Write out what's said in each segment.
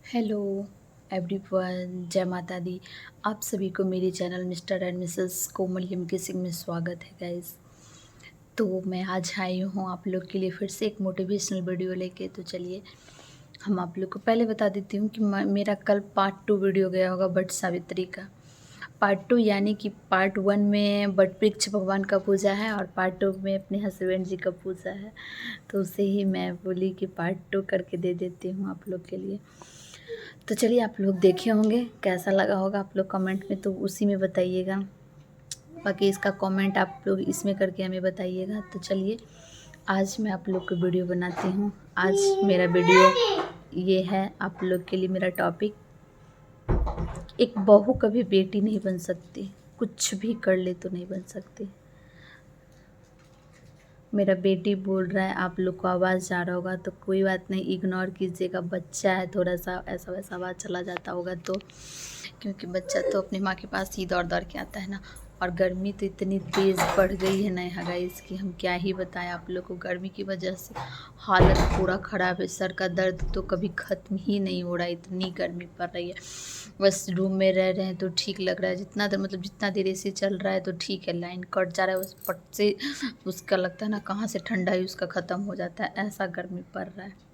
Hello everyone, जय माता दी। आप सभी को मेरे चैनल मिस्टर एंड मिसेस कोमलियम किसिंग में स्वागत है गाइस। तो मैं आज आई हूँ आप लोग के लिए फिर से एक मोटिवेशनल वीडियो लेके। तो चलिए हम आप लोग को पहले बता देती हूँ कि मेरा कल पार्ट 2 वीडियो गया होगा बट सावित्री का। पार्ट 2 यानी कि पार्ट 1 में बट वृक्ष भगवान का पूजा है और पार्ट 2 में अपने हस्बैंड जी का पूजा है। तो उसे ही मैं बोली कि पार्ट 2 करके दे देती हूँ आप लोग के लिए। तो चलिए आप लोग देखे होंगे, कैसा लगा होगा आप लोग कमेंट में तो उसी में बताइएगा। बाकी इसका कमेंट आप लोग इसमें करके हमें बताइएगा। तो चलिए आज मैं आप लोग को वीडियो बनाती हूँ। आज मेरा वीडियो ये है आप लोग के लिए। मेरा टॉपिक, एक बहू कभी बेटी नहीं बन सकती, कुछ भी कर ले तो नहीं बन सकती। मेरा बेटी बोल रहा है, आप लोग को आवाज़ जा रहा होगा तो कोई बात नहीं, इग्नोर कीजिएगा। बच्चा है, थोड़ा सा ऐसा वैसा आवाज़ चला जाता होगा तो, क्योंकि बच्चा तो अपनी माँ के पास ही दौड़ दौड़ के आता है ना। और गर्मी तो इतनी तेज़ बढ़ गई है ना गाइस कि हम क्या ही बताएं आप लोग को। गर्मी की वजह से हालत पूरा ख़राब है। सर का दर्द तो कभी ख़त्म ही नहीं हो रहा है, इतनी गर्मी पड़ रही है। बस रूम में रह रहे हैं तो ठीक लग रहा है। जितना देर मतलब जितना देर एसी चल रहा है तो ठीक है, लाइन कट जा रहा है बस पट से उसका लगता है ना कहाँ से ठंडाई उसका ख़त्म हो जाता है, ऐसा गर्मी पड़ रहा है।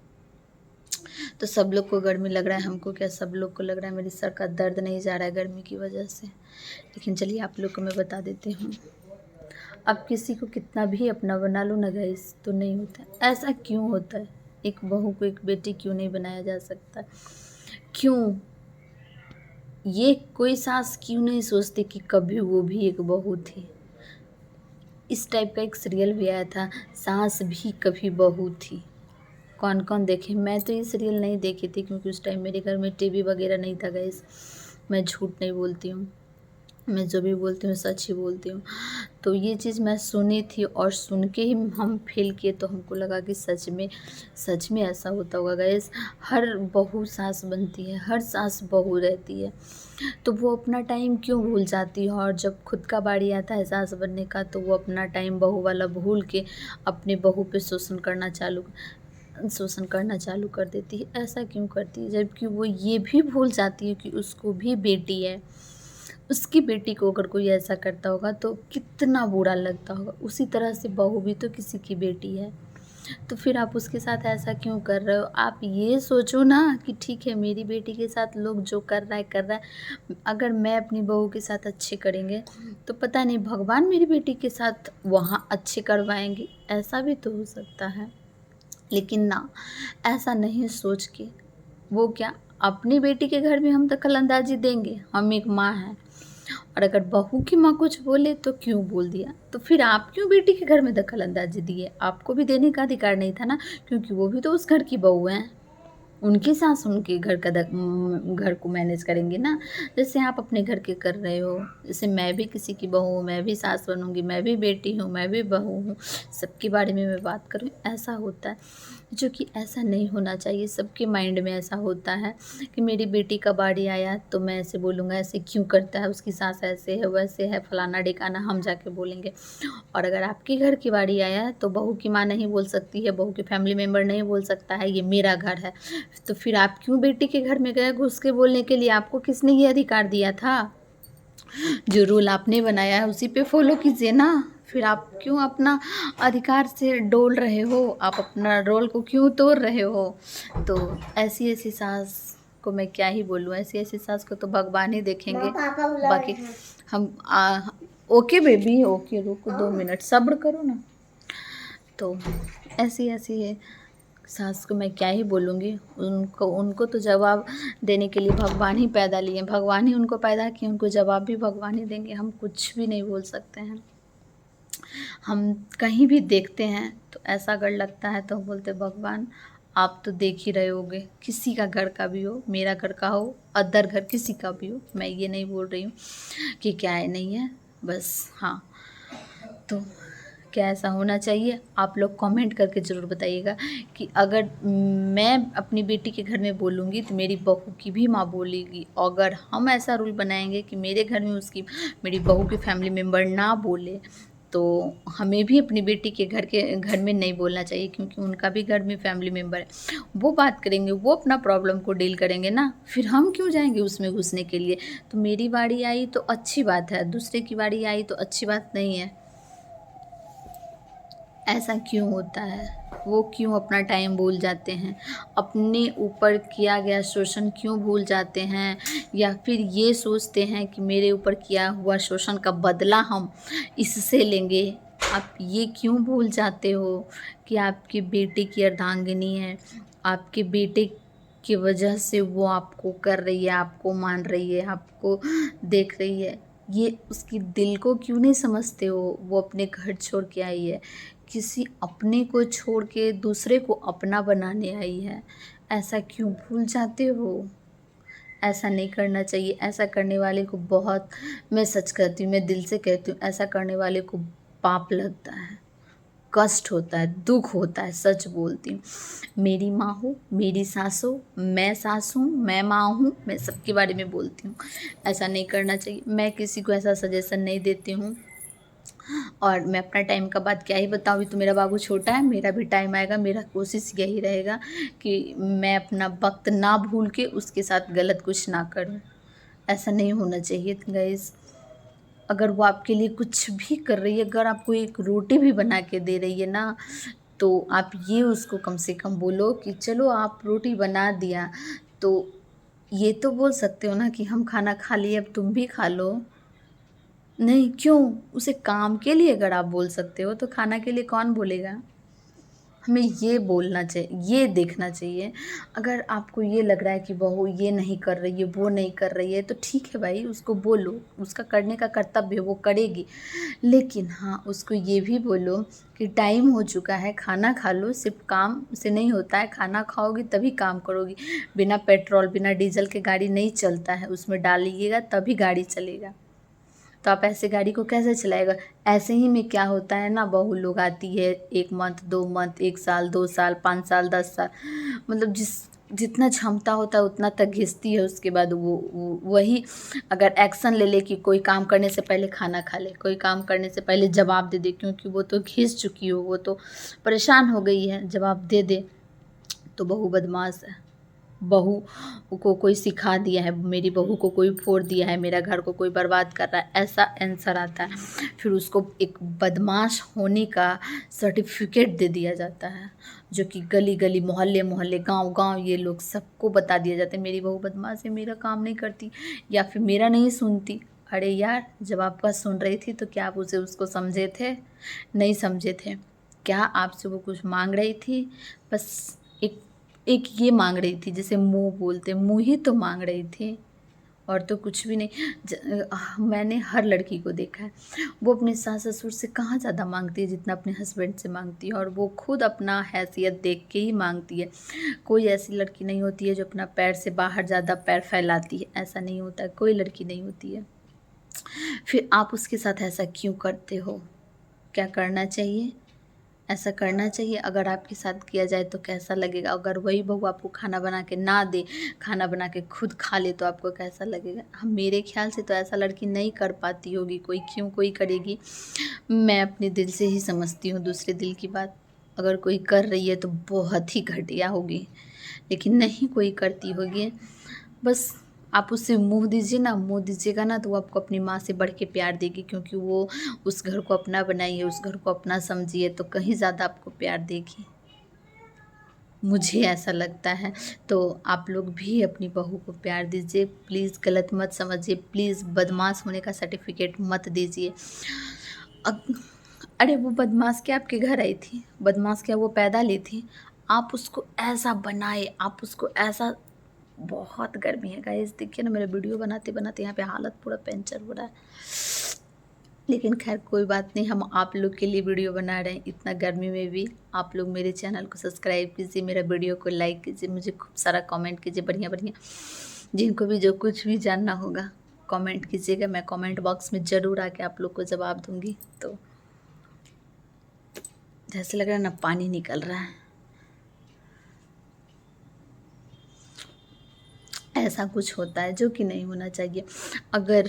तो सब लोग को गर्मी लग रहा है, हमको क्या, सब लोग को लग रहा है। मेरे सर का दर्द नहीं जा रहा है गर्मी की वजह से। लेकिन चलिए आप लोग को मैं बता देती हूँ। अब किसी को कितना भी अपना बना लो ना गाइस तो नहीं होता है। ऐसा क्यों होता है? एक बहू को एक बेटी क्यों नहीं बनाया जा सकता? क्यों ये कोई सास क्यों नहीं सोचती कि कभी वो भी एक बहू थी? इस टाइप का एक सीरियल भी आया था, सास भी कभी बहू थी। कौन कौन देखे? मैं तो ये सीरियल नहीं देखी थी क्योंकि उस टाइम मेरे घर में टीवी वगैरह नहीं था गाइस। मैं झूठ नहीं बोलती हूँ, मैं जो भी बोलती हूँ सच ही बोलती हूँ। तो ये चीज़ मैं सुनी थी और सुन के ही हम फील किए तो हमको लगा कि सच में ऐसा होता होगा गाइस। हर बहू सास बनती है, हर सास बहू रहती है, तो वो अपना टाइम क्यों भूल जाती है? और जब खुद का बारी आता है सास बनने का तो वो अपना टाइम बहू वाला भूल के अपने बहू पे शोषण करना चालू कर देती है। ऐसा क्यों करती है? जबकि वो ये भी भूल जाती है कि उसको भी बेटी है। उसकी बेटी को अगर कोई ऐसा करता होगा तो कितना बुरा लगता होगा। उसी तरह से बहू भी तो किसी की बेटी है। तो फिर आप उसके साथ ऐसा क्यों कर रहे हो? आप ये सोचो ना कि ठीक है, मेरी बेटी के साथ लोग जो कर रहा है। अगर मैं अपनी बहू के साथ अच्छे करेंगे तो पता नहीं भगवान मेरी बेटी के साथ वहाँ अच्छे करवाएंगे, ऐसा भी तो हो सकता है। लेकिन ना, ऐसा नहीं सोच के वो क्या, अपनी बेटी के घर में हम दखल अंदाजी देंगे? हम एक माँ हैं, और अगर बहू की माँ कुछ बोले तो क्यों बोल दिया? तो फिर आप क्यों बेटी के घर में दखल अंदाजी दिए? आपको भी देने का अधिकार नहीं था ना, क्योंकि वो भी तो उस घर की बहू हैं। उनकी सास उनके घर को मैनेज करेंगी ना, जैसे आप अपने घर के कर रहे हो। जैसे मैं भी किसी की बहू हूँ, मैं भी सास बनूँगी, मैं भी बेटी हूँ, मैं भी बहू हूँ, सबके बारे में मैं बात करूँ। ऐसा होता है, जो कि ऐसा नहीं होना चाहिए। सबके माइंड में ऐसा होता है कि मेरी बेटी का बारी आया तो मैं ऐसे बोलूँगा, ऐसे क्यों करता है, उसकी सास ऐसे है वैसे है फलाना ढिकाना, हम जाके बोलेंगे। और अगर आपके घर की बारी आया तो बहू की माँ नहीं बोल सकती है, बहू के फैमिली मेम्बर नहीं बोल सकता है ये मेरा घर है। तो फिर आप क्यों बेटी के घर में गए घुस के बोलने के लिए? आपको किसने ये अधिकार दिया था? जो रूल आपने बनाया है उसी पे फॉलो कीजिए ना। फिर आप क्यों अपना अधिकार से डोल रहे हो? आप अपना रोल को क्यों तोड़ रहे हो? तो ऐसी ऐसी सास को मैं क्या ही बोलूँ, ऐसी ऐसी सास को तो भगवान ही देखेंगे। बाकी हम ओके बेबी, ओके, रुको 2 मिनट सब्र करो ना। तो ऐसी ऐसी है सास को मैं क्या ही बोलूँगी। उनको उनको तो जवाब देने के लिए भगवान ही पैदा लिए, भगवान ही उनको पैदा किए, उनको जवाब भी भगवान ही देंगे। हम कुछ भी नहीं बोल सकते हैं। हम कहीं भी देखते हैं तो ऐसा अगर लगता है तो हम बोलते भगवान आप तो देख ही रहे होगे, किसी का घर का भी हो, मेरा घर का हो, अदर घर किसी का भी हो। मैं ये नहीं बोल रही हूँ कि क्या है नहीं है, बस हाँ। तो क्या ऐसा होना चाहिए? आप लोग कमेंट करके ज़रूर बताइएगा कि अगर मैं अपनी बेटी के घर में बोलूँगी तो मेरी बहू की भी माँ बोलेगी। अगर हम ऐसा रूल बनाएंगे कि मेरे घर में उसकी मेरी बहू के फैमिली मेम्बर ना बोले तो हमें भी अपनी बेटी के घर में नहीं बोलना चाहिए, क्योंकि उनका भी घर में फैमिली मेम्बर है। वो बात करेंगे, वो अपना प्रॉब्लम को डील करेंगे ना, फिर हम क्यों जाएँगे उसमें घुसने के लिए। तो मेरी बारी आई तो अच्छी बात है, दूसरे की बारी आई तो अच्छी बात नहीं है। ऐसा क्यों होता है? वो क्यों अपना टाइम भूल जाते हैं? अपने ऊपर किया गया शोषण क्यों भूल जाते हैं? या फिर ये सोचते हैं कि मेरे ऊपर किया हुआ शोषण का बदला हम इससे लेंगे। आप ये क्यों भूल जाते हो कि आपकी बेटी की अर्धांगिनी है, आपके बेटे की वजह से वो आपको कर रही है, आपको मान रही है, आपको देख रही है। ये उसकी दिल को क्यों नहीं समझते हो? वो अपने घर छोड़ के आई है। किसी अपने को छोड़ के दूसरे को अपना बनाने आई है। ऐसा क्यों भूल जाते हो? ऐसा नहीं करना चाहिए। ऐसा करने वाले को बहुत, मैं सच कहती हूँ, मैं दिल से कहती हूँ, ऐसा करने वाले को पाप लगता है, कष्ट होता है, दुःख होता है, सच बोलती हूँ। मेरी माँ हो, मेरी सास हो, मैं सास हूँ, मैं माँ हूँ, मैं सबके बारे में बोलती हूँ। ऐसा नहीं करना चाहिए। मैं किसी को ऐसा सजेशन नहीं देती हूँ। और मैं अपना टाइम का बात क्या ही बताऊँ, अभी तो मेरा बाबू छोटा है, मेरा भी टाइम आएगा। मेरा कोशिश यही रहेगा कि मैं अपना वक़्त ना भूल के उसके साथ गलत कुछ ना करूँ। ऐसा नहीं होना चाहिए गाइज़। अगर वो आपके लिए कुछ भी कर रही है, अगर आपको एक रोटी भी बना के दे रही है ना, तो आप ये उसको कम से कम बोलो कि चलो आप रोटी बना दिया, तो ये तो बोल सकते हो ना कि हम खाना खा लिए, अब तुम भी खा लो। नहीं, क्यों? उसे काम के लिए अगर आप बोल सकते हो, तो खाना के लिए कौन बोलेगा? हमें ये बोलना चाहिए, ये देखना चाहिए। अगर आपको ये लग रहा है कि बहू ये नहीं कर रही है, वो नहीं कर रही है, तो ठीक है भाई, उसको बोलो, उसका करने का कर्तव्य है, वो करेगी। लेकिन हाँ, उसको ये भी बोलो कि टाइम हो चुका है, खाना खा लो, सिर्फ़ काम से नहीं होता है, खाना खाओगी तभी काम करोगी। बिना पेट्रोल, बिना डीज़ल के गाड़ी नहीं चलता है, उसमें डालिएगा तभी गाड़ी चलेगा। तो आप ऐसे गाड़ी को कैसे चलाएगा? ऐसे ही में क्या होता है ना, बहू लोग आती है 1 मंथ, 2 मंथ, 1 साल, 2 साल, 5 साल, 10 साल, मतलब जितना क्षमता होता है उतना तक घिसती है। उसके बाद वो वही अगर एक्शन ले ले कि कोई काम करने से पहले खाना खा ले, कोई काम करने से पहले जवाब दे दे, क्योंकि वो तो घिस चुकी हो, वो तो परेशान हो गई है, जवाब दे दे, तो बहू बदमाश है। बहू को कोई सिखा दिया है, मेरी बहू को कोई फोड़ दिया है, मेरा घर को कोई बर्बाद कर रहा है, ऐसा आंसर आता है। फिर उसको एक बदमाश होने का सर्टिफिकेट दे दिया जाता है, जो कि गली गली, मोहल्ले मोहल्ले, गांव गांव ये लोग सबको बता दिया जाता है, मेरी बहू बदमाश है, मेरा काम नहीं करती या फिर मेरा नहीं सुनती। अरे यार, जब आपका सुन रही थी तो क्या आप उसे उसको समझे थे? नहीं समझे थे। क्या आपसे वो कुछ मांग रही थी? बस एक एक ये मांग रही थी, जैसे मुँह बोलते, मुँह ही तो मांग रही थी, और तो कुछ भी नहीं। मैंने हर लड़की को देखा है, वो अपने सास-ससुर से कहाँ ज़्यादा माँगती है जितना अपने हस्बैंड से माँगती है, और वो खुद अपना हैसियत देख के ही माँगती है। कोई ऐसी लड़की नहीं होती है जो अपना पैर से बाहर ज़्यादा पैर फैलाती है, ऐसा नहीं होता है, कोई लड़की नहीं होती है। फिर आप उसके साथ ऐसा क्यों करते हो? क्या करना चाहिए? ऐसा करना चाहिए। अगर आपके साथ किया जाए तो कैसा लगेगा? अगर वही बहू आपको खाना बना के ना दे, खाना बना के खुद खा ले, तो आपको कैसा लगेगा? मेरे ख़्याल से तो ऐसा लड़की नहीं कर पाती होगी कोई, क्यों कोई करेगी? मैं अपने दिल से ही समझती हूँ दूसरे दिल की बात। अगर कोई कर रही है तो बहुत ही घटिया होगी, लेकिन नहीं कोई करती होगी। बस आप उससे मुँह दीजिए ना, मुँह दीजिएगा ना, तो वो आपको अपनी माँ से बढ़ के प्यार देगी, क्योंकि वो उस घर को अपना बनाई है, उस घर को अपना समझी है, तो कहीं ज़्यादा आपको प्यार देगी। मुझे ऐसा लगता है। तो आप लोग भी अपनी बहू को प्यार दीजिए, प्लीज़ गलत मत समझिए, प्लीज़ बदमाश होने का सर्टिफिकेट मत दीजिए। अग अरे वो बदमाश क्या आपके घर आई थी? बदमाश क्या वो पैदा ली थी? आप उसको ऐसा बनाए, आप उसको ऐसा, बहुत गर्मी है गाइस, देखिए ना, मेरा वीडियो बनाते बनाते यहाँ पे हालत पूरा पंचर हो रहा है। लेकिन खैर कोई बात नहीं, हम आप लोग के लिए वीडियो बना रहे हैं इतना गर्मी में भी। आप लोग मेरे चैनल को सब्सक्राइब कीजिए, मेरा वीडियो को लाइक कीजिए, मुझे खूब सारा कमेंट कीजिए, बढ़िया बढ़िया। जिनको भी जो कुछ भी जानना होगा कमेंट कीजिएगा, मैं कमेंट बॉक्स में ज़रूर आके आप लोग को जवाब दूँगी। तो जैसे लग रहा है ना पानी निकल रहा है, ऐसा कुछ होता है जो कि नहीं होना चाहिए। अगर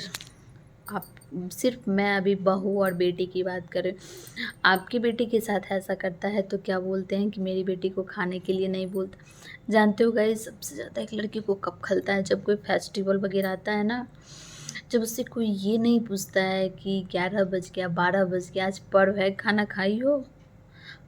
आप सिर्फ मैं अभी बहू और बेटी की बात कर रही हूँ। आपकी बेटी के साथ ऐसा करता है तो क्या बोलते हैं कि मेरी बेटी को खाने के लिए नहीं बोलता। जानते हो गाइस, सबसे ज़्यादा एक लड़की को कब खलता है, जब कोई फेस्टिवल वगैरह आता है ना, जब उससे कोई ये नहीं पूछता है कि 11 बज गया, 12 बज गया, आज पर्व है, खाना खाई हो,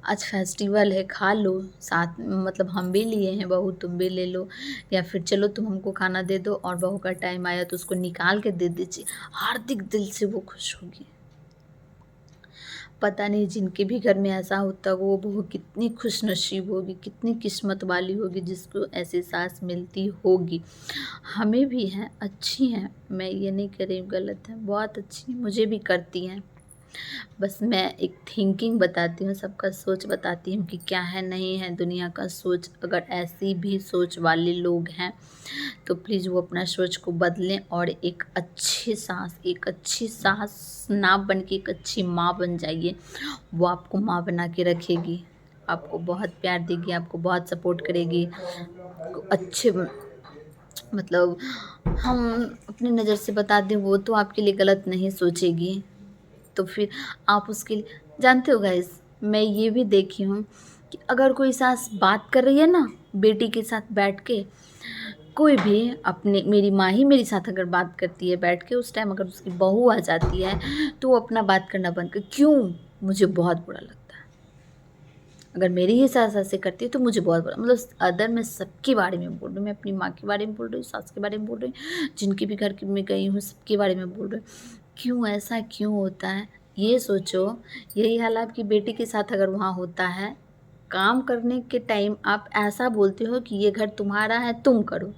आज फेस्टिवल है, खा लो साथ में, मतलब हम भी लिए हैं बहू, तुम भी ले लो, या फिर चलो तुम हमको खाना दे दो, और बहू का टाइम आया तो उसको निकाल के दे दीजिए, हार्दिक दिल से वो खुश होगी। पता नहीं जिनके भी घर में ऐसा होता होगा वो बहू कितनी खुशनसीब होगी, कितनी किस्मत वाली होगी जिसको ऐसी सास मिलती होगी। हमें भी हैं, अच्छी हैं, मैं ये नहीं कह रही हूँ गलत है, बहुत अच्छी हैं, मुझे भी करती हैं। बस मैं एक थिंकिंग बताती हूँ, सबका सोच बताती हूँ कि क्या है नहीं है दुनिया का सोच। अगर ऐसी भी सोच वाले लोग हैं तो प्लीज़ वो अपना सोच को बदलें और एक अच्छी सास ना बन के एक अच्छी माँ बन जाइए। वो आपको माँ बना के रखेगी, आपको बहुत प्यार देगी, आपको बहुत सपोर्ट करेगी, अच्छे मतलब हम अपनी नज़र से बता दें, वो तो आपके लिए गलत नहीं सोचेगी, तो फिर आप उसके लिए, जानते हो गाइस, मैं ये भी देखी हूँ कि अगर कोई सास बात कर रही है ना बेटी के साथ बैठ के, कोई भी अपने, मेरी माँ ही मेरे साथ अगर बात करती है बैठ के, उस टाइम अगर उसकी बहू आ जाती है तो वो अपना बात करना बंद कर, क्यों, मुझे बहुत बुरा लगता है। अगर मेरी ही सास ऐसे करती है तो मुझे बहुत बुरा, मतलब अदर मैं सबके बारे में बोल रही हूँ, मैं अपनी माँ के बारे में बोल रही हूँ, सास के बारे में बोल रही हूँ, जिनके भी घर में गई हूँ सबके बारे में बोल रही हूँ। क्यों ऐसा क्यों होता है, ये सोचो। यही हाल आपकी बेटी के साथ अगर वहाँ होता है, काम करने के टाइम आप ऐसा बोलते हो कि ये घर तुम्हारा है, तुम करो,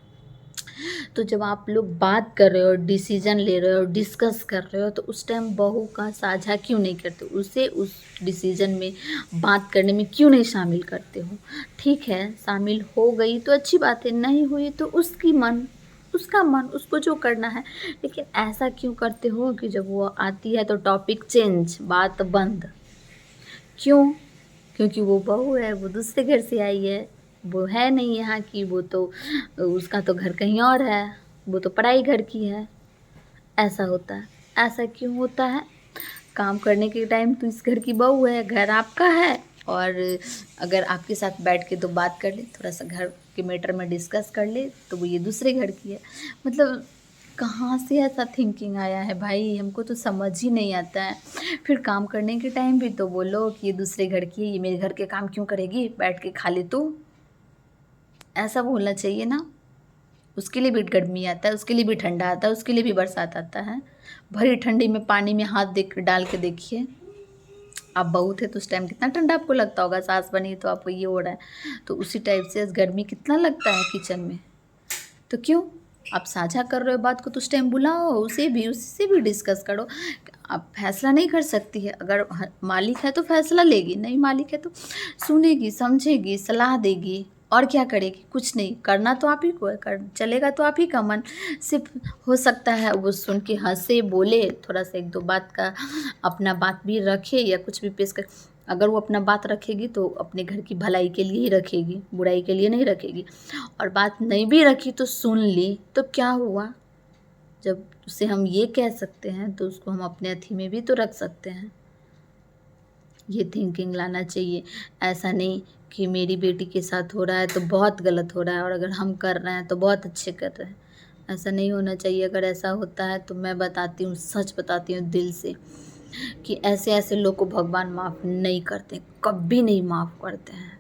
तो जब आप लोग बात कर रहे हो, डिसीजन ले रहे हो, डिस्कस कर रहे हो, तो उस टाइम बहू का साझा क्यों नहीं करते, उसे उस डिसीजन में बात करने में क्यों नहीं शामिल करते हो। ठीक है, शामिल हो गई तो अच्छी बात है, नहीं हुई तो उसका मन, उसको जो करना है, लेकिन ऐसा क्यों करते हो कि जब वो आती है तो टॉपिक चेंज, बात बंद। क्यों? क्योंकि वो बहू है, वो दूसरे घर से आई है, वो है नहीं यहाँ की, वो तो उसका तो घर कहीं और है, वो तो पराई घर की है। ऐसा होता है। ऐसा क्यों होता है? काम करने के टाइम तो इस घर की बहू है, घर आपका है, और अगर आपके साथ बैठ के तो बात कर ले, थोड़ा सा घर के मैटर में डिस्कस कर ले, तो वो ये दूसरे घर की है। मतलब कहाँ से ऐसा थिंकिंग आया है भाई, हमको तो समझ ही नहीं आता है। फिर काम करने के टाइम भी तो बोलो कि ये दूसरे घर की है, ये मेरे घर के काम क्यों करेगी, बैठ के खा ले तू, ऐसा बोलना चाहिए ना। उसके लिए भी गर्मी आता है, उसके लिए भी ठंडा आता है, उसके लिए भी बरसात आता है। भरी ठंडी में पानी में हाथ देख डाल के देखिए, आप बहू थे तो उस टाइम कितना ठंडा आपको लगता होगा, सास बनी तो आपको ये हो रहा है, तो उसी टाइप से गर्मी कितना लगता है किचन में। तो क्यों, आप साझा कर रहे हो बात को तो उस टाइम बुलाओ उसे भी, उससे भी डिस्कस करो। आप फैसला नहीं कर सकती है, अगर मालिक है तो फैसला लेगी, नहीं मालिक है तो सुनेगी, समझेगी, सलाह देगी, और क्या करेगी, कुछ नहीं, करना तो आप ही को है, कर चलेगा तो आप ही का मन। सिर्फ हो सकता है वो सुन के हंसे, बोले, थोड़ा सा एक दो बात का अपना बात भी रखे या कुछ भी पेश कर। अगर वो अपना बात रखेगी तो अपने घर की भलाई के लिए ही रखेगी, बुराई के लिए नहीं रखेगी। और बात नहीं भी रखी तो सुन ली तो क्या हुआ, जब उसे हम ये कह सकते हैं तो उसको हम अपने अथी में भी तो रख सकते हैं। ये थिंकिंग लाना चाहिए। ऐसा नहीं कि मेरी बेटी के साथ हो रहा है तो बहुत गलत हो रहा है, और अगर हम कर रहे हैं तो बहुत अच्छे कर रहे हैं। ऐसा नहीं होना चाहिए। अगर ऐसा होता है तो मैं बताती हूँ, सच बताती हूँ दिल से, कि ऐसे ऐसे लोग को भगवान माफ़ नहीं करते, कभी नहीं माफ़ करते हैं।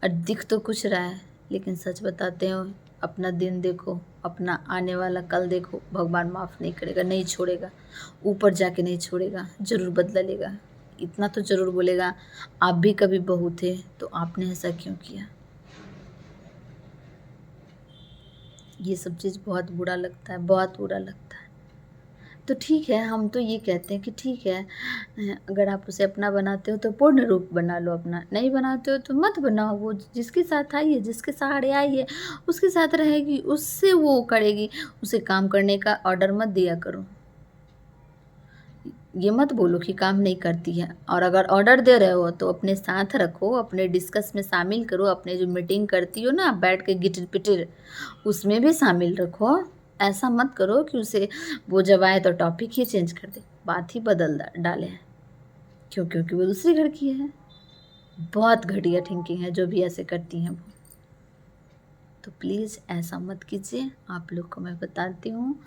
और दिख तो कुछ रहा है, लेकिन सच बताते हो, अपना दिन देखो, अपना आने वाला कल देखो, भगवान माफ़ नहीं करेगा, नहीं छोड़ेगा, ऊपर जाके नहीं छोड़ेगा, ज़रूर बदला लेगा। इतना तो ज़रूर बोलेगा, आप भी कभी बहू थे तो आपने ऐसा क्यों किया। ये सब चीज़ बहुत बुरा लगता है, बहुत बुरा लगता है। तो ठीक है, हम तो ये कहते हैं कि ठीक है, अगर आप उसे अपना बनाते हो तो पूर्ण रूप बना लो अपना, नहीं बनाते हो तो मत बनाओ। वो जिसके साथ आई है, जिसके सहारे आई है, उसके साथ रहेगी, उससे वो करेगी। उसे काम करने का ऑर्डर मत दिया करो, ये मत बोलो कि काम नहीं करती है। और अगर ऑर्डर दे रहे हो तो अपने साथ रखो, अपने डिस्कस में शामिल करो, अपने जो मीटिंग करती हो ना बैठ के गिटिर पिटिर, उसमें भी शामिल रखो। ऐसा मत करो कि उसे वो जब आए तो टॉपिक ही चेंज कर दे, बात ही बदल डाले। क्यों? क्योंकि वो दूसरे घर की है। बहुत घटिया थिंकिंग है जो भी ऐसे करती हैं वो। तो प्लीज़ ऐसा मत कीजिए, आप लोग को मैं बताती हूँ।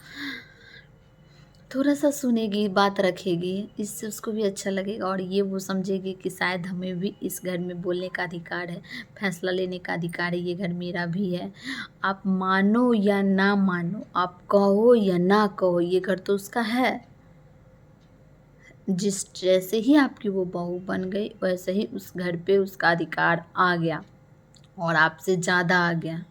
थोड़ा सा सुनेगी, बात रखेगी, इससे उसको भी अच्छा लगेगा और ये वो समझेगी कि शायद हमें भी इस घर में बोलने का अधिकार है, फैसला लेने का अधिकार है, ये घर मेरा भी है। आप मानो या ना मानो, आप कहो या ना कहो, ये घर तो उसका है। जिस जैसे ही आपकी वो बहू बन गई वैसे ही उस घर पे उसका अधिकार आ गया और आपसे ज़्यादा आ गया।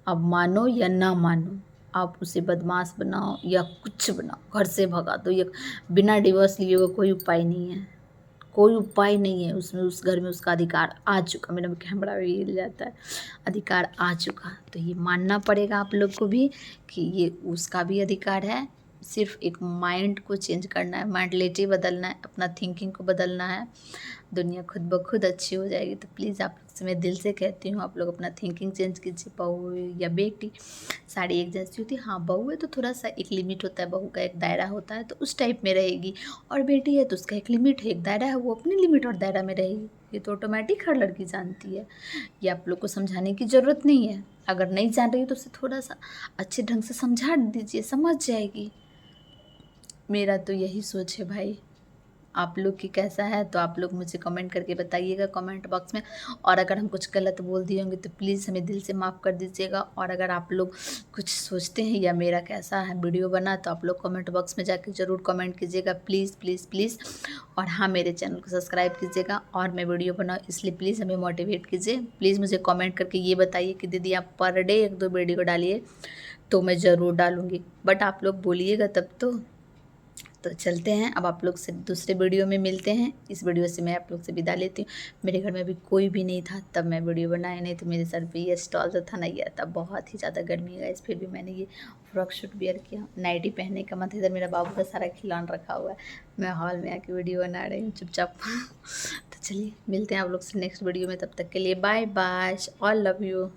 अब मानो या ना मानो, आप उसे बदमाश बनाओ या कुछ बनाओ, घर से भगा दो, ये बिना डिवोर्स लिए हुए कोई उपाय नहीं है। कोई उपाय नहीं है, उसमें उस घर में उसका अधिकार आ चुका। मेरा कैमरा भी हिल जाता है। अधिकार आ चुका, तो ये मानना पड़ेगा आप लोग को भी कि ये उसका भी अधिकार है। सिर्फ एक माइंड को चेंज करना है, मेंटलिटी बदलना है, अपना थिंकिंग को बदलना है, दुनिया खुद ब खुद अच्छी हो जाएगी। तो प्लीज़ आप लोग से मैं दिल से कहती हूँ, आप लोग अपना थिंकिंग चेंज कीजिए। बहू या बेटी सारी एक जैसी होती है। हाँ, बहू है तो थोड़ा सा एक लिमिट होता है, बहू का एक दायरा होता है तो उस टाइप में रहेगी, और बेटी है तो उसका एक लिमिट है, एक दायरा है, वो अपनी लिमिट और दायरा में रहेगी। ये तो ऑटोमेटिक हर लड़की जानती है, ये आप लोग को समझाने की ज़रूरत नहीं है। अगर नहीं जान रही तो उसे थोड़ा सा अच्छे ढंग से समझा दीजिए, समझ जाएगी। मेरा तो यही सोच है भाई। आप लोग की कैसा है तो आप लोग मुझे कमेंट करके बताइएगा कमेंट बॉक्स में। और अगर हम कुछ गलत बोल दिए होंगे तो प्लीज़ हमें दिल से माफ़ कर दीजिएगा। और अगर आप लोग कुछ सोचते हैं या मेरा कैसा है वीडियो बना तो आप लोग कमेंट बॉक्स में जाके ज़रूर कमेंट कीजिएगा, प्लीज़ प्लीज़ प्लीज़। और हाँ, मेरे चैनल को सब्सक्राइब कीजिएगा और मैं वीडियो बनाऊँ इसलिए प्लीज़ हमें मोटिवेट कीजिए। प्लीज़ मुझे कमेंट करके ये बताइए कि दीदी आप पर डे 1-2 वीडियो डालिए, तो मैं ज़रूर डालूँगी, बट आप लोग बोलिएगा तब तो चलते हैं। अब आप लोग से दूसरे वीडियो में मिलते हैं। इस वीडियो से मैं आप लोग से विदा लेती हूँ। मेरे घर में अभी कोई भी नहीं था तब मैं वीडियो बनाया, नहीं तो मेरे सर पे ये स्टॉल जो था ना ये था। बहुत ही ज़्यादा गर्मी है गाइस, फिर भी मैंने ये फ्रॉक शूट वियर किया। नाइटी पहनने का मत, इधर मेरा बाबू का सारा खिलौना रखा हुआ है, मैं हॉल में आके वीडियो बना रही हूँ चुपचाप। तो चलिए मिलते हैं आप लोग से नेक्स्ट वीडियो में, तब तक के लिए bye bye, all love you.